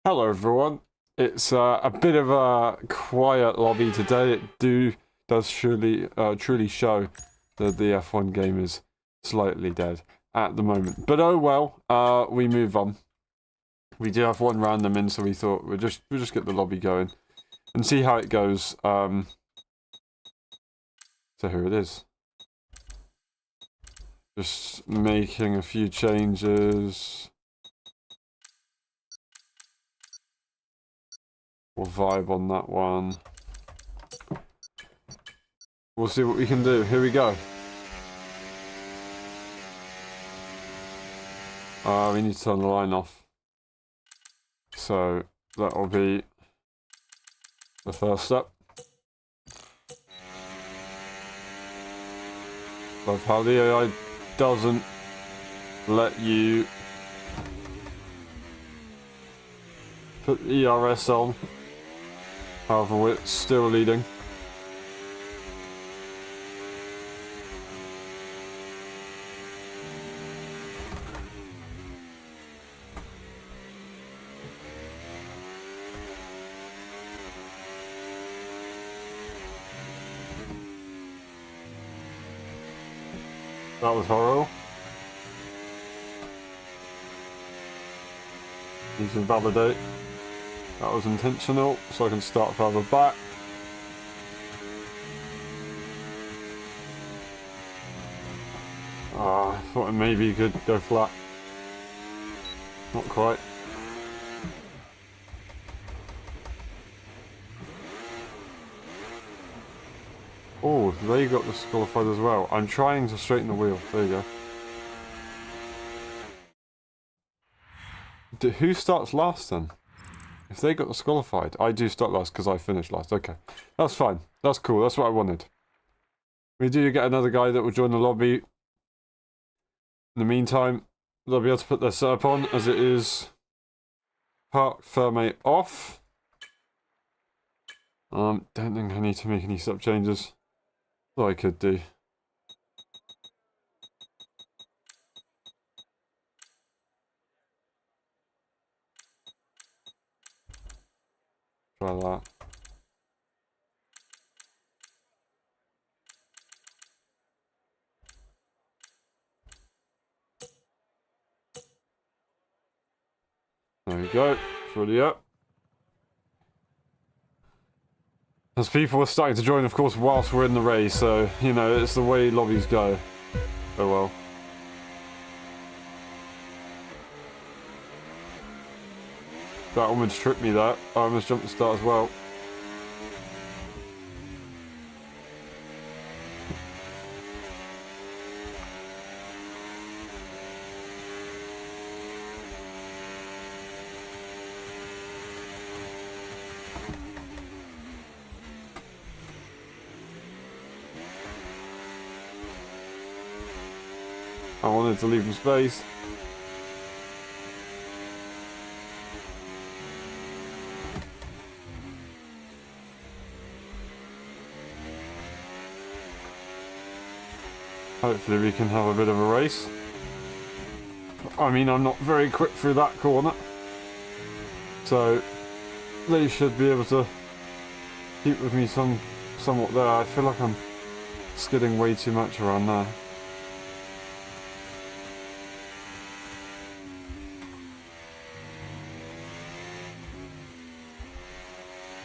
Hello everyone. It's a bit of a quiet lobby today. It does truly show that the F1 game is slightly dead at the moment. But oh well, we move on. We do have one random in, so we thought we'll just get the lobby going and see how it goes. So here it is. Just making a few changes. We'll vibe on that one. We'll see what we can do. Here we go. We need to turn the line off. So that will be the first step. Love how the AI doesn't let you put the ERS on. However, we're still leading. That was horrible. Need to validate. That was intentional, so I can start further back. I thought maybe you could go flat. Not quite. Oh, they got disqualified as well. I'm trying to straighten the wheel. There you go. Who starts last then? If they got disqualified, I do start last because I finished last. Okay, that's fine. That's cool. That's what I wanted. We do get another guy that will join the lobby. In the meantime, they'll be able to put their setup on as it is park firmate off. Don't think I need to make any setup changes. Though I could do. Try that. There we go. It's already up. As people are starting to join, of course, whilst we're in the race, so, you know, it's the way lobbies go. Oh well. That almost tripped me, that. I almost jumped the start as well. I wanted to leave him space. Hopefully we can have a bit of a race. I mean, I'm not very quick through that corner. So they should be able to keep with me somewhat there. I feel like I'm skidding way too much around there.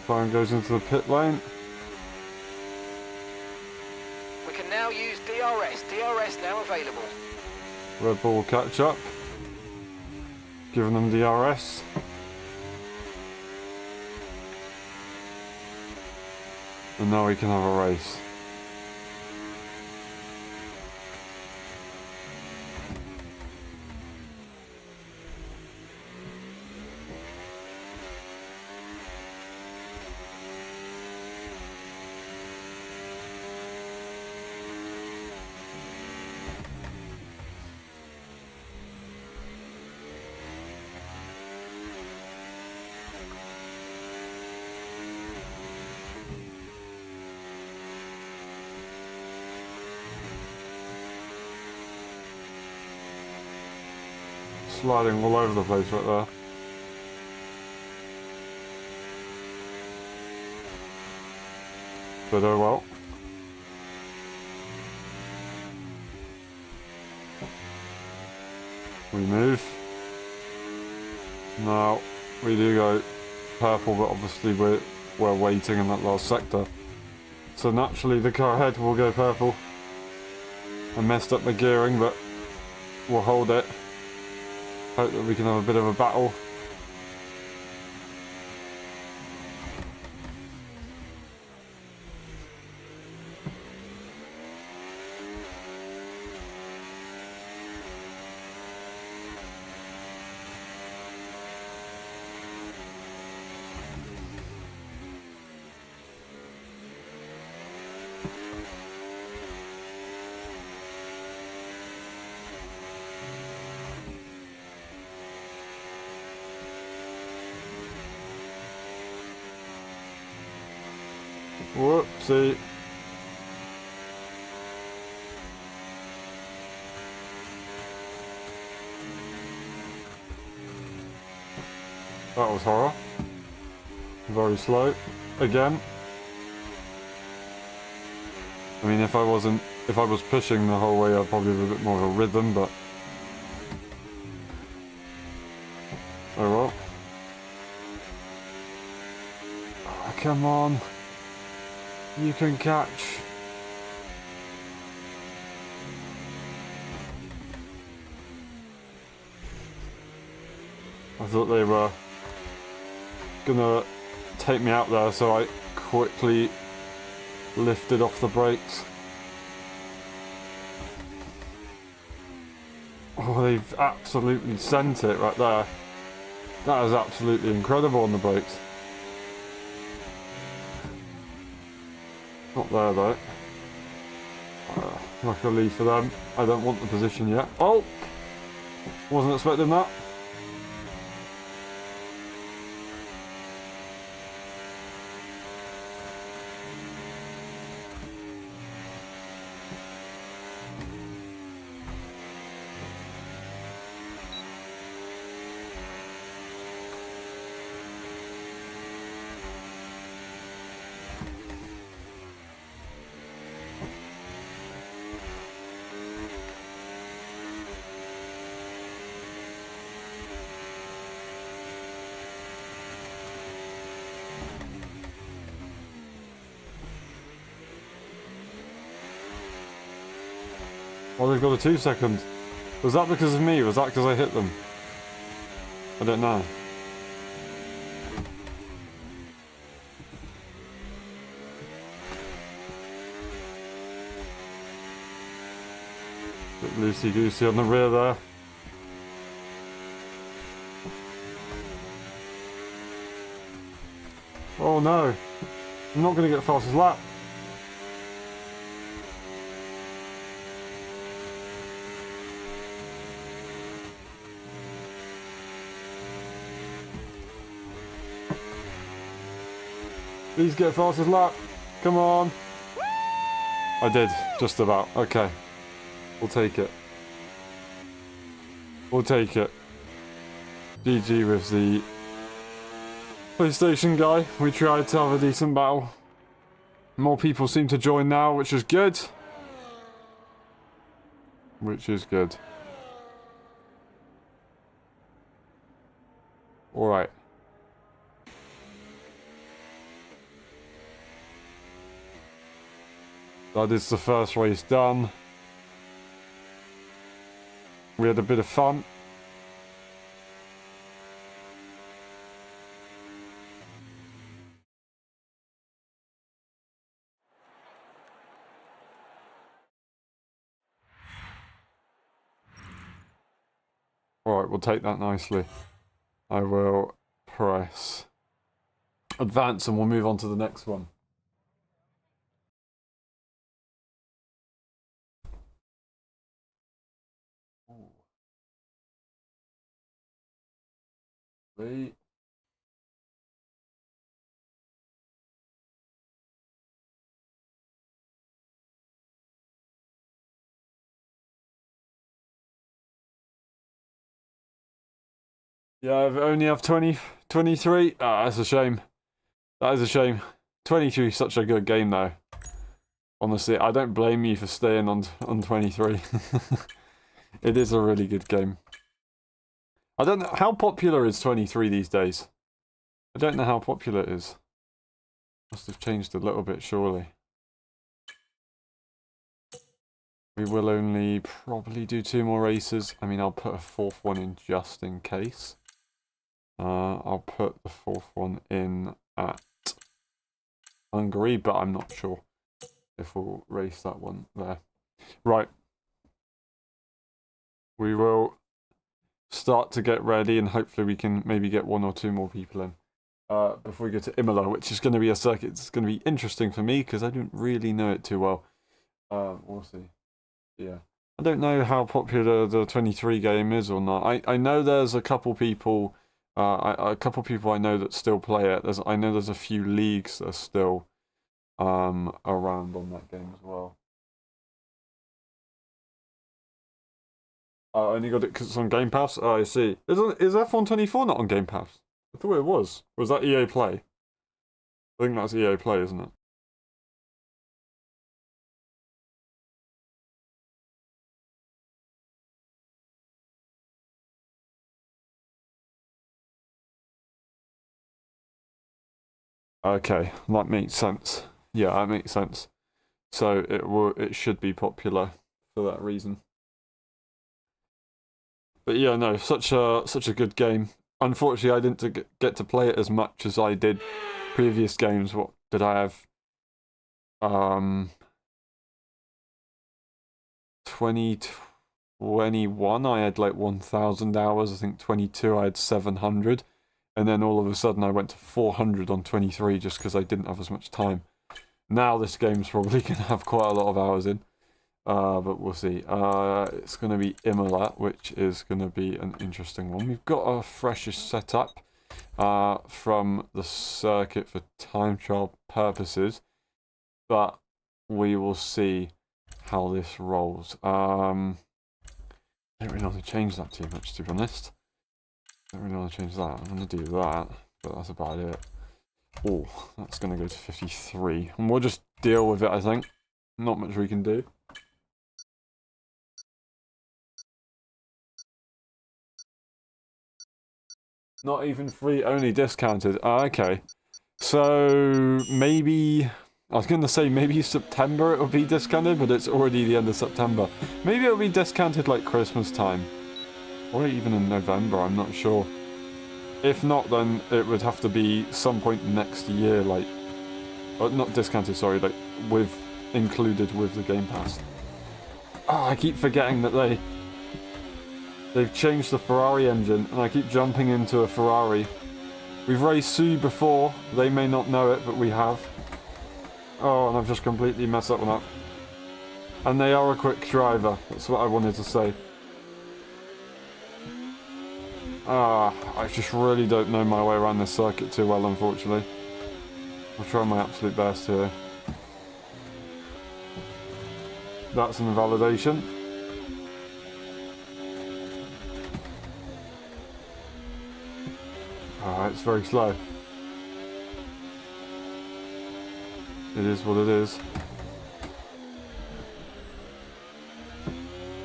Brian goes into the pit lane. We can now use DRS. DRS now available. Red Bull will catch up. Giving them DRS. And now we can have a race. Sliding all over the place right there. but oh well. We move. Now we do go purple, but obviously we're waiting in that last sector. So naturally the car ahead will go purple. I messed up my gearing, but we'll hold it. Hope that we can have a bit of a battle. Whoopsie. That was horror. Very slow. Again. I mean, if I was pushing the whole way, I'd probably have a bit more of a rhythm, but... oh well. Oh, come on. You can catch. I thought they were gonna take me out there, so I quickly lifted off the brakes. Oh, they've absolutely sent it right there. That is absolutely incredible on the brakes. Not there though. Luckily for them, I don't want the position yet. Oh! Wasn't expecting that. Oh, they've got a 2 second. Was that because of me? Was that because I hit them? I don't know. Bit loosey-goosey on the rear there. Oh no! I'm not going to get fastest lap. Please get fastest lap. Come on. I did, just about. Okay. We'll take it. We'll take it. GG with the PlayStation guy. We tried to have a decent battle. More people seem to join now, which is good. Which is good. Alright. That is the first race done. We had a bit of fun. Alright, we'll take that nicely. I will press advance and we'll move on to the next one. Wait. Yeah, I only have 23. Ah, that's a shame. That is a shame. 23 is such a good game though. Honestly, I don't blame you for staying on 23. It is a really good game. I don't know how popular is 23 these days. I don't know how popular it is. Must have changed a little bit, surely. We will only probably do 2 more races. I mean, I'll put a 4th one in just in case. I'll put the 4th one in at Hungary, but I'm not sure if we'll race that one there. Right. We will start to get ready, and hopefully we can maybe get 1 or 2 more people in before we go to Imola, which is going to be a circuit. It's going to be interesting for me because I don't really know it too well. We'll see. Yeah, I don't know how popular the 23 game is or not. I know there's a couple people, a couple people I know that still play it. I know there's a few leagues that are still around on that game as well. I only got it because it's on Game Pass. Oh, I see. Is F1 24 not on Game Pass? I thought it was. Was that EA Play? I think that's EA Play, isn't it? Okay, that makes sense. Yeah, that makes sense. So it should be popular for that reason. But yeah, no, such a good game. Unfortunately, I didn't get to play it as much as I did previous games. What did I have? 2021, I had like 1,000 hours. I think 22, I had 700. And then all of a sudden I went to 400 on 23 just because I didn't have as much time. Now this game's probably going to have quite a lot of hours in. But we'll see. It's going to be Imola, which is going to be an interesting one. We've got our freshest setup from the circuit for time trial purposes. But we will see how this rolls. I don't really want to change that too much, to be honest. Don't really want to change that. I'm going to do that, but that's about it. Oh, that's going to go to 53. And we'll just deal with it, I think. Not much we can do. Not even free, only discounted. Okay. So, maybe... I was going to say maybe September it'll be discounted, but it's already the end of September. Maybe it'll be discounted like Christmas time. Or even in November, I'm not sure. If not, then it would have to be some point next year, like... not discounted, sorry, like, included with the Game Pass. Oh, I keep forgetting that they've changed the Ferrari engine, and I keep jumping into a Ferrari. We've raced Sue before, they may not know it, but we have. Oh, and I've just completely messed that one up. And they are a quick driver, that's what I wanted to say. I just really don't know my way around this circuit too well, unfortunately. I'll try my absolute best here. That's an invalidation. It's very slow. It is what it is.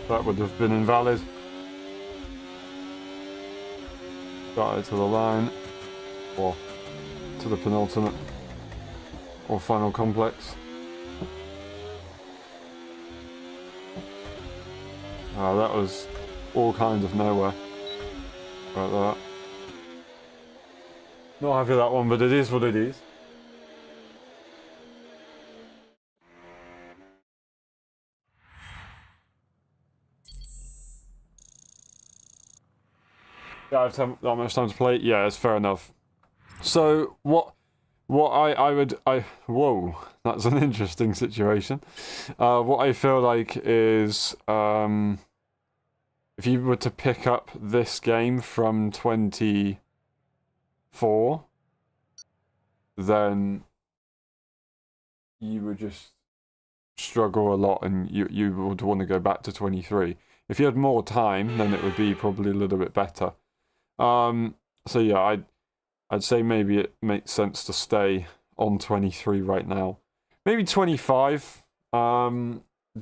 That would have been invalid. Started to the line, or to the penultimate, or final complex. That was all kinds of nowhere. Like that. Not happy with that one, but it is what it is. Yeah, I have that much time to play. Yeah, it's fair enough. So whoa, that's an interesting situation. What I feel like is, if you were to pick up this game from 24, then you would just struggle a lot, and you would want to go back to 23. If you had more time, then it would be probably a little bit better. So yeah, I'd say maybe it makes sense to stay on 23 right now. Maybe 25,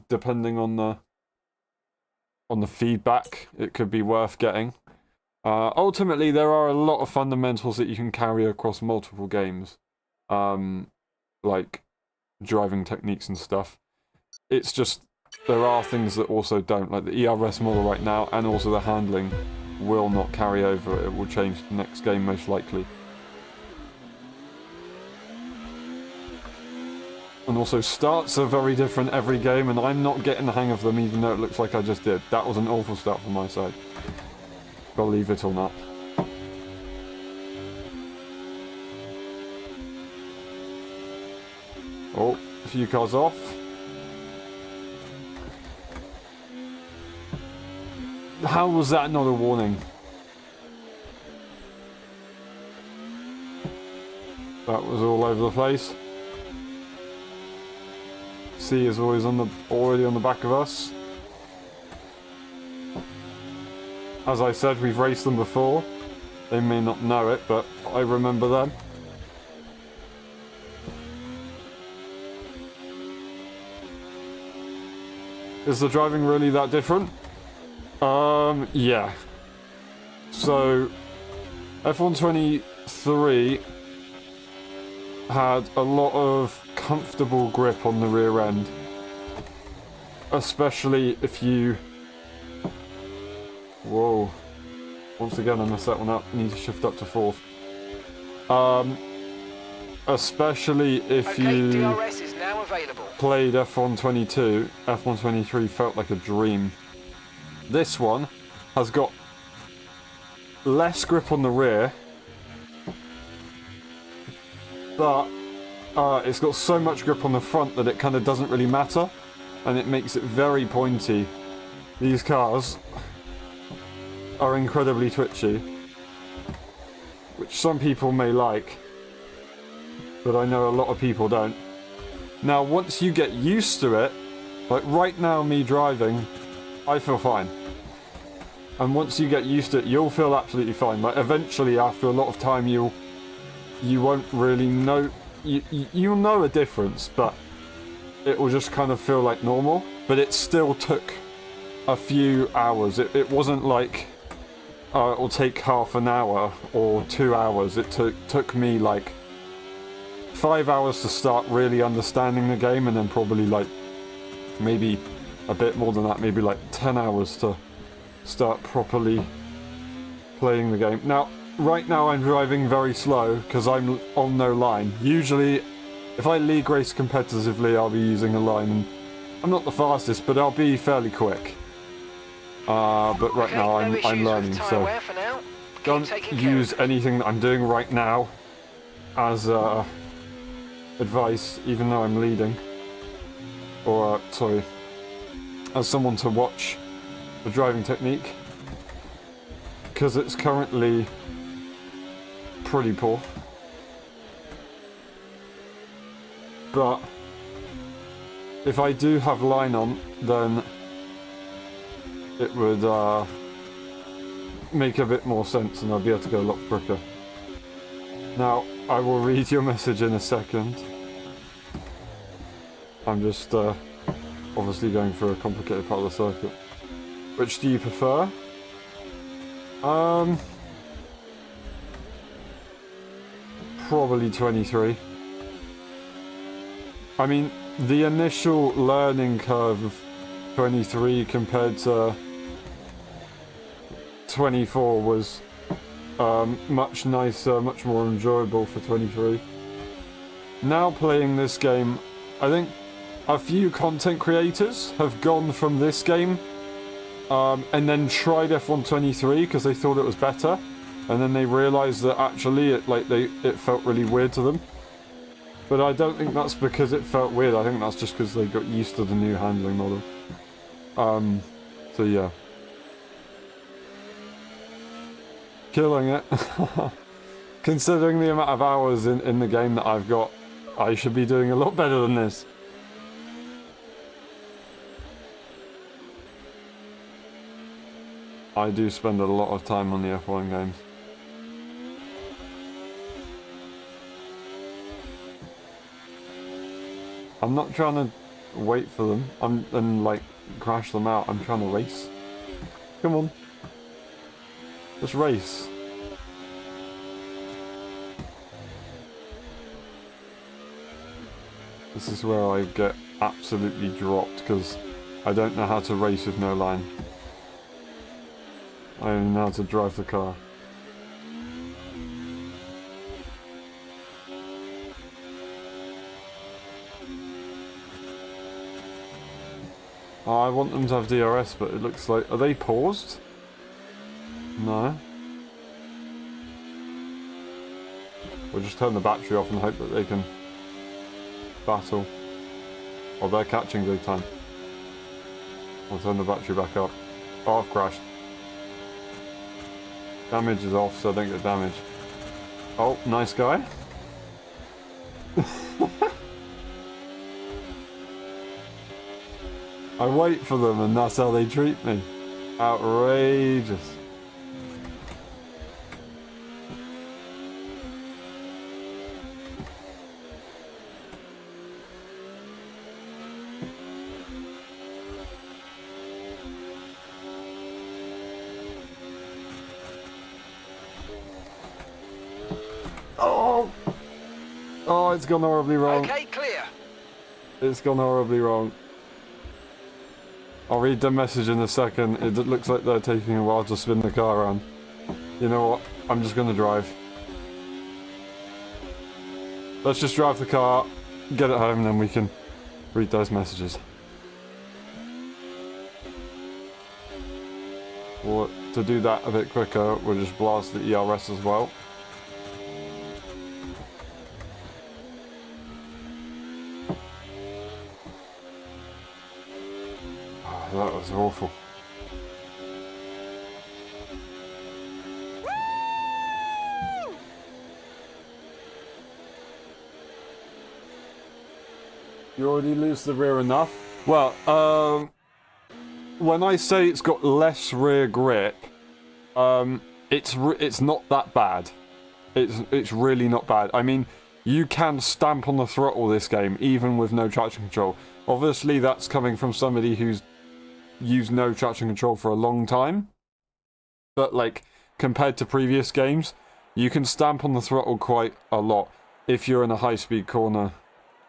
depending on the feedback. It could be worth getting. Ultimately, there are a lot of fundamentals that you can carry across multiple games, like driving techniques and stuff. It's just there are things that also don't, like the ERS model right now, and also the handling will not carry over. It will change the next game most likely. And also starts are very different every game, and I'm not getting the hang of them even though it looks like I just did. That was an awful start from my side. Believe it or not. Oh, a few cars off. How was that not a warning? That was all over the place. C is always already on the back of us. As I said, we've raced them before. They may not know it, but I remember them. Is the driving really that different? Yeah. So, F123 had a lot of comfortable grip on the rear end. Especially if you... Whoa. Once again I messed that one up. Need to shift up to 4th. Especially if you DRS is now available. played F122, F123 felt like a dream. This one has got less grip on the rear, but it's got so much grip on the front that it kind of doesn't really matter, and it makes it very pointy. These cars are incredibly twitchy, which some people may like, but I know a lot of people don't. Now, once you get used to it, like right now me driving, I feel fine. And once you get used to it, you'll feel absolutely fine. Like eventually, after a lot of time, you won't really know. You'll know a difference, but it will just kind of feel like normal. But it still took a few hours. It wasn't like it will take half an hour or 2 hours. It took me like 5 hours to start really understanding the game, and then probably like maybe a bit more than that, maybe like 10 hours to start properly playing the game. Now, right now I'm driving very slow because I'm on no line. Usually, if I league race competitively, I'll be using a line. And I'm not the fastest, but I'll be fairly quick. But right now I'm learning, so don't use anything that I'm doing right now as advice, even though I'm leading. Or, sorry, as someone to watch the driving technique, because it's currently pretty poor. But if I do have line on, then it would make a bit more sense and I'll be able to go a lot quicker. Now, I will read your message in a second. I'm just obviously going through a complicated part of the circuit. Which do you prefer? Probably 23. I mean, the initial learning curve of 23 compared to 24 was much nicer, much more enjoyable for 23. Now playing this game, I think a few content creators have gone from this game and then tried F123 because they thought it was better, and then they realised that actually it felt really weird to them. But I don't think that's because it felt weird. I think that's just because they got used to the new handling model. So yeah. Killing it. Considering the amount of hours in the game that I've got, I should be doing a lot better than this. I do spend a lot of time on the F1 games. I'm not trying to wait for them. And like crash them out. I'm trying to race. Come on. Just race. This is where I get absolutely dropped because I don't know how to race with no line. I only know how to drive the car. Oh, I want them to have DRS, but it looks like... Are they paused? No. We'll just turn the battery off and hope that they can battle. Oh, they're catching big time. I'll turn the battery back up. Oh, I've crashed. Damage is off, so I don't get damage. Oh, nice guy. I wait for them and that's how they treat me. Outrageous. Oh! Oh, it's gone horribly wrong. Okay, clear. It's gone horribly wrong. I'll read the message in a second. It looks like they're taking a while to spin the car around. You know what? I'm just gonna drive. Let's just drive the car, get it home, and then we can read those messages. Or to do that a bit quicker, we'll just blast the ERS as well. That was awful. You already lose the rear enough? Well, when I say it's got less rear grip, it's not that bad. It's really not bad. I mean, you can stamp on the throttle this game, even with no traction control. Obviously, that's coming from somebody who's used no traction control for a long time, but like compared to previous games, you can stamp on the throttle quite a lot if you're in a high-speed corner,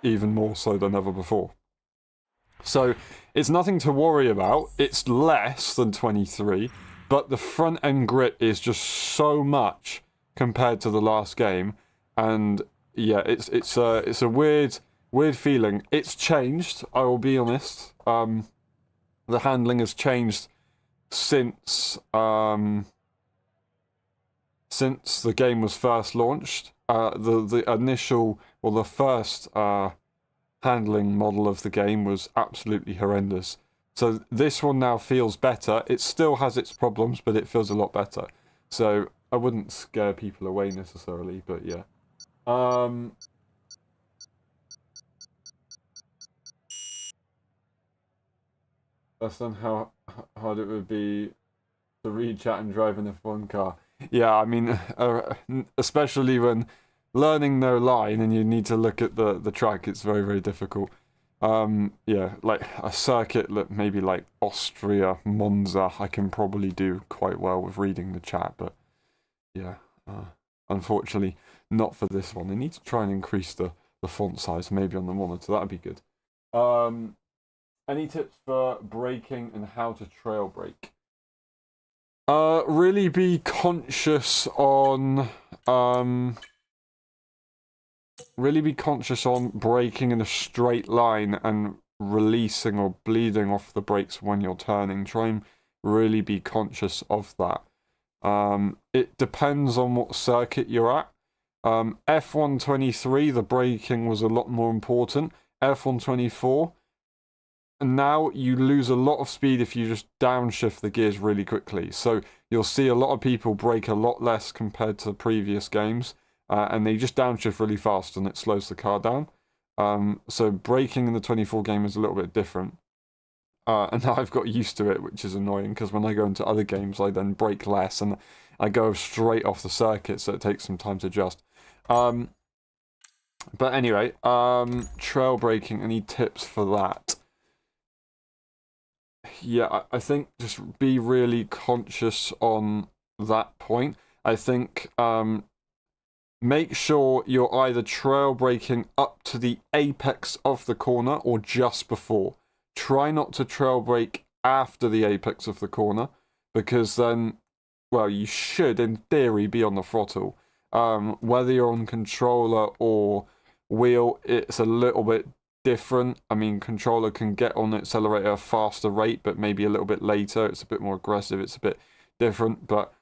even more so than ever before. So it's nothing to worry about. It's less than 23, but the front end grip is just so much compared to the last game, and yeah, it's a weird feeling. It's changed, I will be honest. The handling has changed since the game was first launched. The initial, or the first handling model of the game was absolutely horrendous. So this one now feels better. It still has its problems, but it feels a lot better. So I wouldn't scare people away necessarily, but yeah. That's then how hard it would be to read chat and drive in a F1 car. Yeah, I mean, especially when learning no line and you need to look at the track, it's very, very difficult. Yeah, like a circuit, maybe like Austria, Monza, I can probably do quite well with reading the chat, but yeah, unfortunately, not for this one. I need to try and increase the font size, maybe on the monitor, that'd be good. Any tips for braking and how to trail brake? Really be conscious on braking in a straight line and releasing or bleeding off the brakes when you're turning. Try and really be conscious of that. It depends on what circuit you're at. F123, the braking was a lot more important. F124, now you lose a lot of speed if you just downshift the gears really quickly. So you'll see a lot of people brake a lot less compared to previous games, and they just downshift really fast and it slows the car down. So braking in the 24 game is a little bit different. And now I've got used to it, which is annoying because when I go into other games, I then brake less and I go straight off the circuit, so it takes some time to adjust. But anyway, trail braking, any tips for that? Yeah, I think just be really conscious on that point. I think make sure you're either trail braking up to the apex of the corner or just before. Try not to trail brake after the apex of the corner, because then, well, you should in theory be on the throttle. Whether you're on controller or wheel, it's a little bit different. I mean, controller can get on the accelerator at a faster rate, but maybe a little bit later. It's a bit more aggressive. It's a bit different, but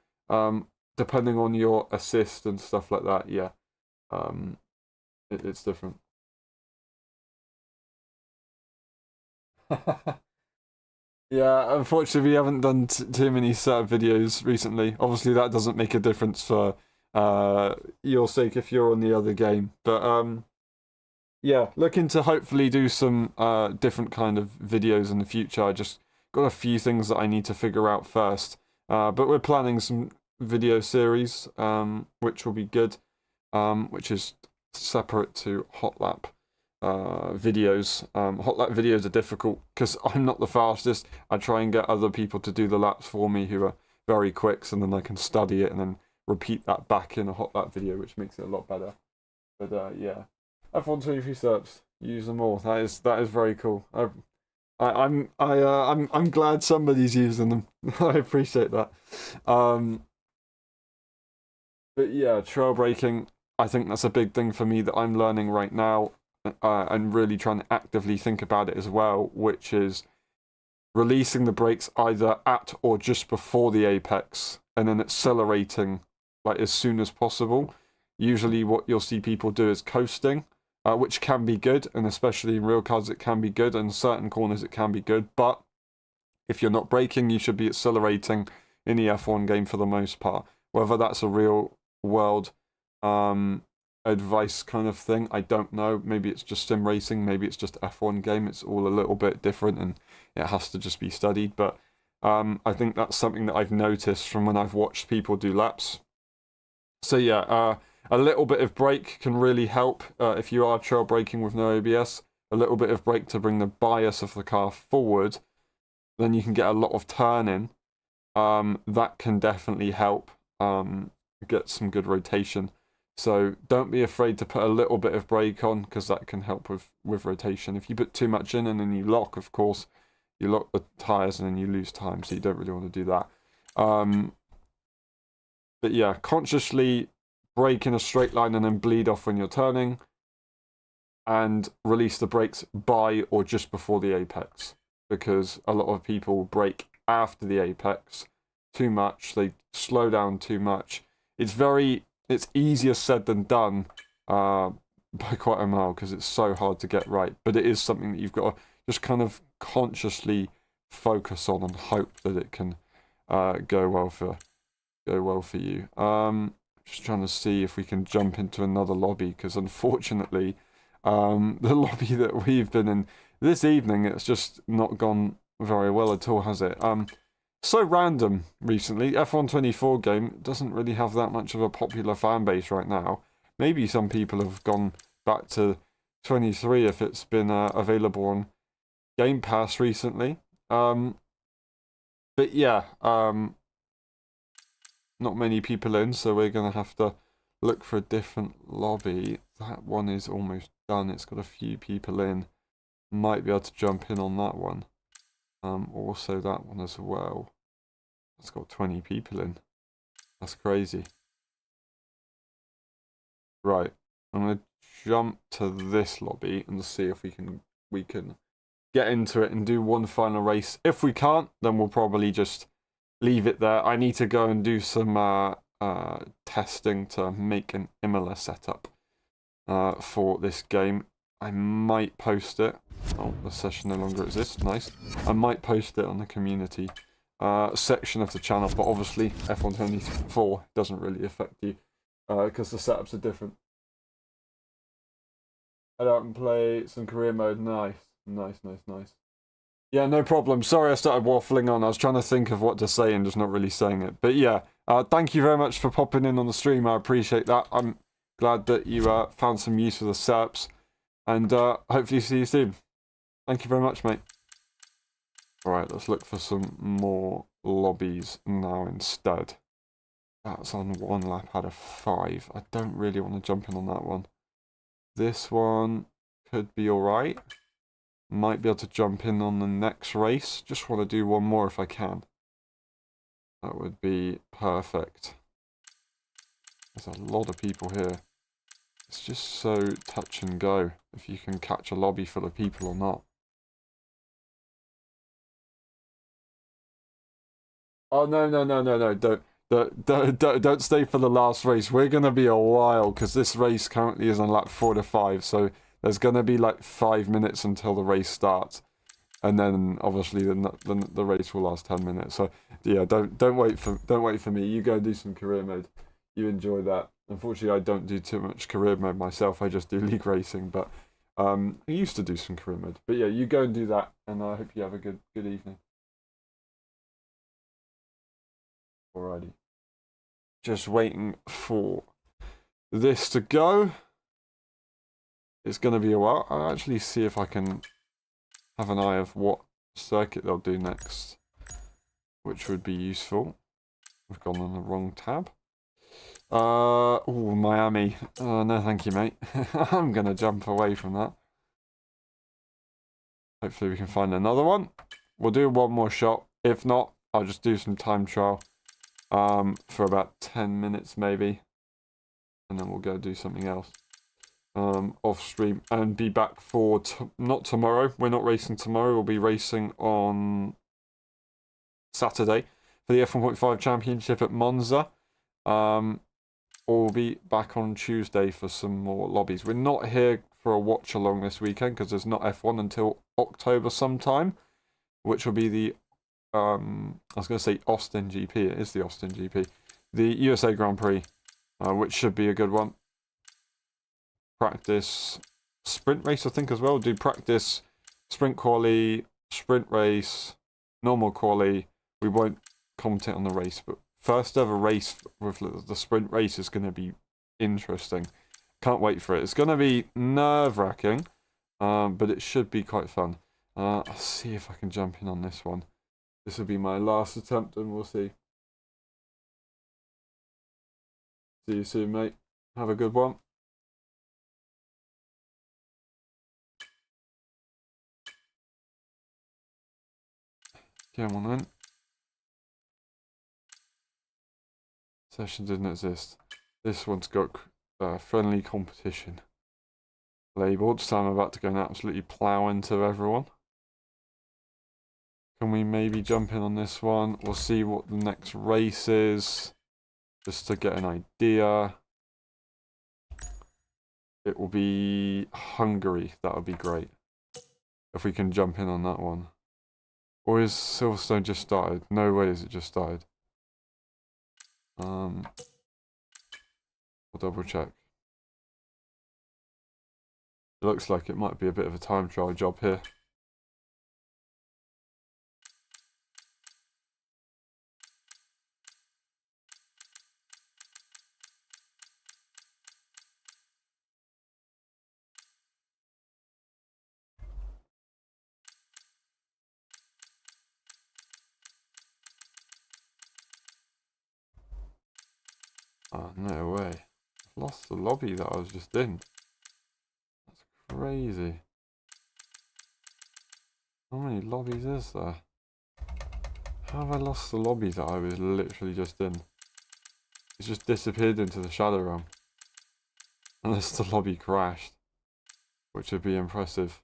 depending on your assist and stuff like that, yeah, it's different. Yeah, unfortunately, we haven't done too many setup videos recently. Obviously, that doesn't make a difference for your sake if you're on the other game. But yeah, looking to hopefully do some different kind of videos in the future. I just got a few things that I need to figure out first. But we're planning some video series, which will be good, which is separate to hot lap videos. Hot lap videos are difficult because I'm not the fastest. I try and get other people to do the laps for me who are very quick, so then I can study it and then repeat that back in a hot lap video, which makes it a lot better. But yeah, F123 setups, use them all. That is very cool. I'm glad somebody's using them. I appreciate that. But yeah, trail braking, I think that's a big thing for me that I'm learning right now. And really trying to actively think about it as well, which is releasing the brakes either at or just before the apex, and then accelerating like as soon as possible. Usually what you'll see people do is coasting, which can be good, and especially in real cars it can be good, and certain corners it can be good, but if you're not braking, you should be accelerating in the F1 game for the most part. Whether that's a real world advice kind of thing, I don't know. Maybe it's just sim racing, maybe it's just F1 game. It's all a little bit different and it has to just be studied. But I think that's something that I've noticed from when I've watched people do laps. So yeah, a little bit of brake can really help if you are trail braking with no ABS. A little bit of brake to bring the bias of the car forward, then you can get a lot of turning. That can definitely help get some good rotation. So don't be afraid to put a little bit of brake on, because that can help with rotation. If you put too much in and then you lock, of course, you lock the tyres and then you lose time, so you don't really want to do that. But yeah, consciously brake in a straight line and then bleed off when you're turning, and release the brakes by or just before the apex, because a lot of people brake after the apex too much, they slow down too much. It's easier said than done by quite a mile, because it's so hard to get right. But it is something that you've got to just kind of consciously focus on and hope that it can go well for you. Just trying to see if we can jump into another lobby, because unfortunately, the lobby that we've been in this evening, it's just not gone very well at all, has it? So random recently. F124 game doesn't really have that much of a popular fan base right now. Maybe some people have gone back to 23 if it's been available on Game Pass recently. But yeah, not many people in, so we're going to have to look for a different lobby. That one is almost done. It's got a few people in. Might be able to jump in on that one. Also that one as well. It's got 20 people in. That's crazy. Right. I'm going to jump to this lobby and see if we can get into it and do one final race. If we can't, then we'll probably just leave it there. I need to go and do some testing to make an Imola setup for this game. I might post it. Oh, the session no longer exists. Nice. I might post it on the community section of the channel, but obviously F124 doesn't really affect you because the setups are different. Head out and play some career mode. Nice. Yeah, no problem. Sorry I started waffling on. I was trying to think of what to say and just not really saying it. But yeah, thank you very much for popping in on the stream. I appreciate that. I'm Glad that you found some use for the setups, and hopefully see you soon. Thank you very much, mate. Alright, let's look for some more lobbies now instead. That's on 1 lap out of 5. I don't really want to jump in on that one. This one could be alright. Might be able to jump in on the next race. Just want to do one more if I can. That would be perfect. There's a lot of people here. It's just so touch and go if you can catch a lobby full of people or not. Oh, no. Don't stay for the last race. We're going to be a while because this race currently is on lap 4 to 5. So there's going to be like 5 minutes until the race starts. And then obviously the race will last 10 minutes. So yeah, don't wait for me. You go do some career mode. You enjoy that. Unfortunately, I don't do too much career mode myself. I just do league racing. But I used to do some career mode. But yeah, you go and do that. And I hope you have a good evening. Alrighty. Just waiting for this to go. It's going to be a while. I'll actually see if I can have an eye of what circuit they'll do next, which would be useful. We've gone on the wrong tab. Oh, Miami. No, thank you, mate. I'm going to jump away from that. Hopefully we can find another one. We'll do one more shot. If not, I'll just do some time trial. For about 10 minutes maybe, and then we'll go do something else off stream and be back for not tomorrow. We're not racing tomorrow. We'll be racing on Saturday for the F1.5 Championship at Monza. Or we'll be back on Tuesday for some more lobbies. We're not here for a watch along this weekend because there's not F1 until October sometime, which will be the I was going to say Austin GP. It is the Austin GP. The USA Grand Prix, which should be a good one. Practice sprint race, I think, as well. Do practice sprint quali, sprint race, normal quali. We won't commentate on the race, but first ever race with the sprint race is going to be interesting. Can't wait for it. It's going to be nerve-wracking, but it should be quite fun. I'll see if I can jump in on this one. This will be my last attempt, and we'll see. See you soon, mate. Have a good one. Come on then. Session didn't exist. This one's got friendly competition labelled, so I'm about to go and absolutely plough into everyone. Can we maybe jump in on this one? We'll see what the next race is, just to get an idea. It will be Hungary. That would be great if we can jump in on that one. Or is Silverstone just started? No way is it just started. We'll double check. It looks like it might be a bit of a time trial job here. Oh, no way. I've lost the lobby that I was just in. That's crazy. How many lobbies is there? How have I lost the lobby that I was literally just in? It's just disappeared into the shadow realm. Unless the lobby crashed. Which would be impressive.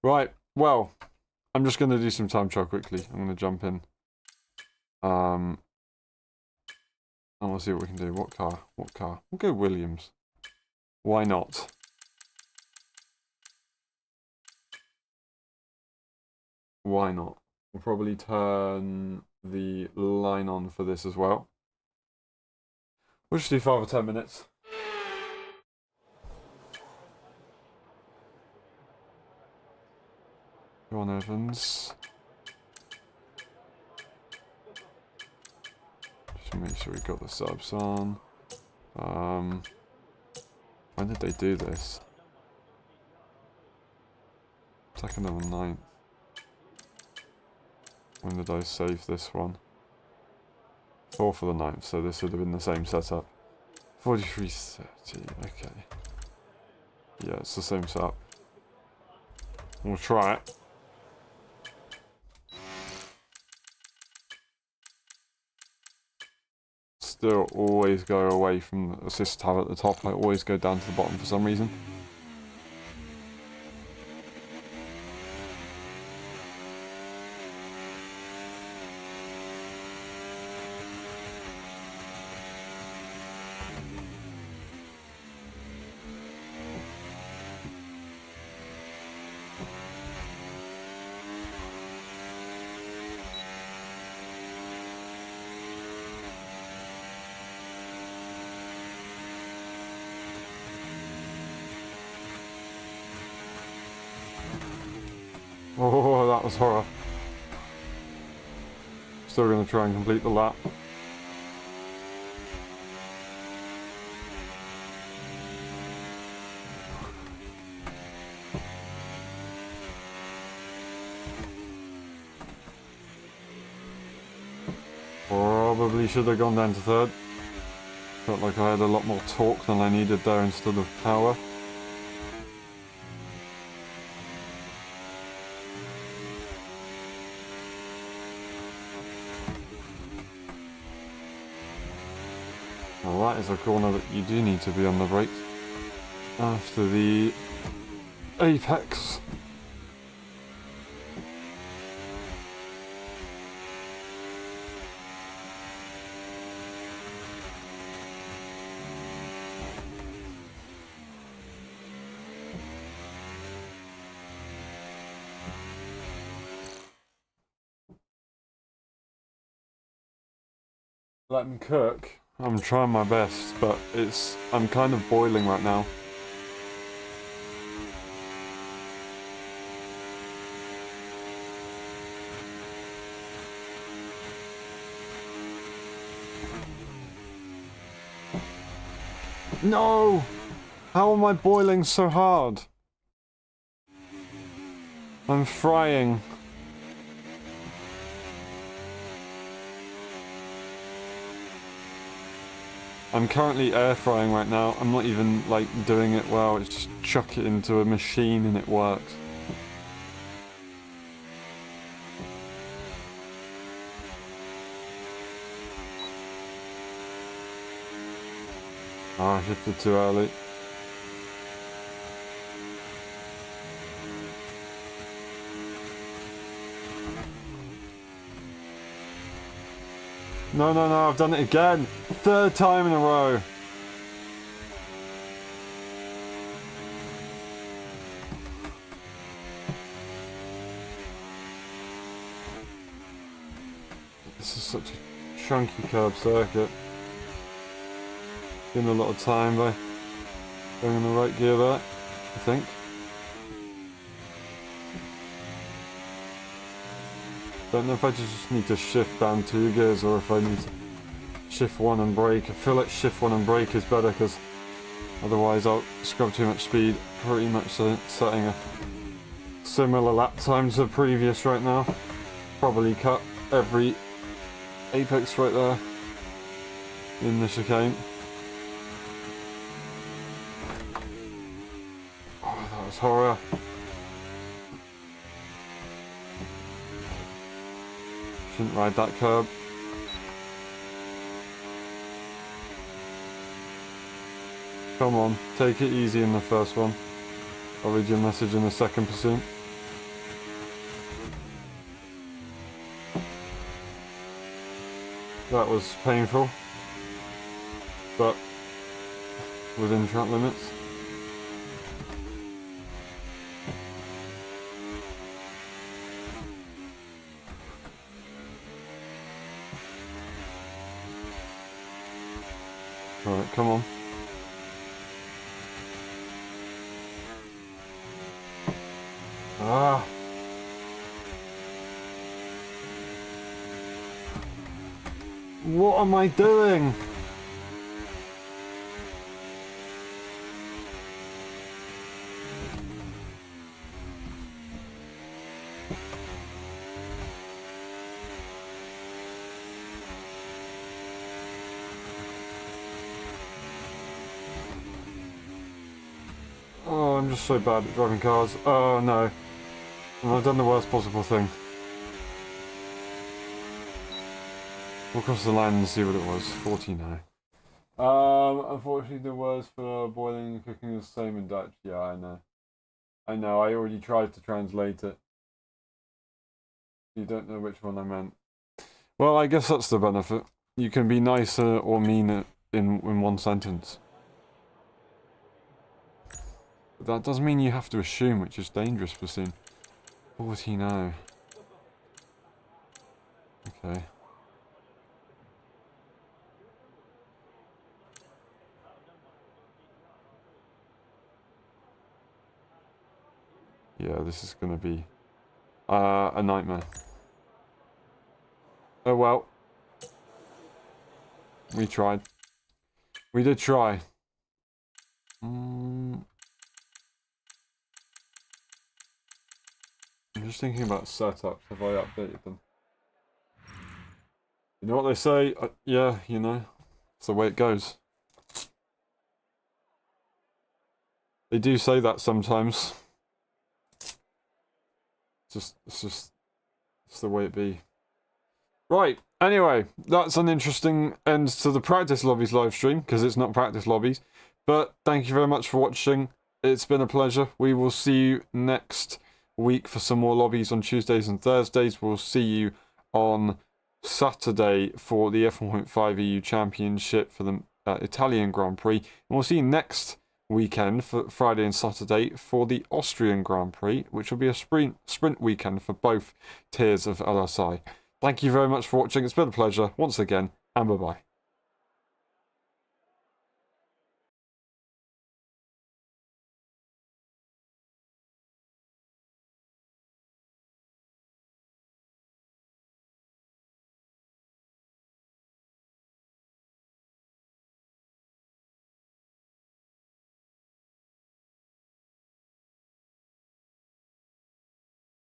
Right, well, I'm just going to do some time trial quickly. I'm going to jump in. And we'll see what we can do. What car? What car? We'll go Williams. Why not? Why not? We'll probably turn the line on for this as well. We'll just do 5 or 10 minutes. Go on, Evans. Just make sure we got the subs on. When did they do this? 2nd of the 9th. When did I save this one? 4th of the 9th, so this would have been the same setup. 4330, okay. Yeah, it's the same setup. We'll try it. Still always go away from the assist tab at the top. I always go down to the bottom for some reason. Oh, that was horror. Still going to try and complete the lap. Probably should have gone down to 3rd. Felt like I had a lot more torque than I needed there instead of power. Well, that is a corner that you do need to be on the brakes after the apex. Let them cook. I'm trying my best, but I'm kind of boiling right now. No! How am I boiling so hard? I'm frying. I'm currently air frying right now. I'm not even like doing it well. It's just chuck it into a machine and it works. Oh, I shifted too early. No, no, no, I've done it again. 3rd time in a row. This is such a chunky curb circuit. Getting a lot of time by going in the right gear there, I think. Don't know if I just need to shift down 2 gears or if I need to shift 1 and brake. I feel like shift 1 and brake is better because otherwise I'll scrub too much speed. Pretty much setting a similar lap time to the previous right now. Probably cut every apex right there in the chicane. Oh, that was horror. Shouldn't ride that curb. Come on, take it easy in the first one. I'll read your message in the second pursuit. That was painful, but within track limits. Alright, come on. Ah. What am I doing? I'm just so bad at driving cars. Oh no. And I've done the worst possible thing. We'll cross the line and see what it was. 40 now. Unfortunately the words for boiling and cooking is the same in Dutch. Yeah, I know. I know, I already tried to translate it. You don't know which one I meant. Well, I guess that's the benefit. You can be nicer or meaner in one sentence. But that doesn't mean you have to assume, which is dangerous for soon. 40 now. Okay. Yeah, this is gonna be a nightmare. Oh well. We tried. We did try. I'm just thinking about setups. Have I updated them? You know what they say? Yeah, you know. It's the way it goes. They do say that sometimes. It's the way it be. Right, anyway, that's an interesting end to the Practice Lobbies live stream, because it's not Practice Lobbies. But thank you very much for watching. It's been a pleasure. We will see you next week for some more lobbies on Tuesdays and Thursdays. We'll see you on Saturday for the F1.5 EU Championship for the Italian Grand Prix. And we'll see you next weekend for Friday and Saturday for the Austrian Grand Prix, which will be a sprint weekend for both tiers of LSI. Thank you very much for watching. It's been a pleasure once again, and bye-bye.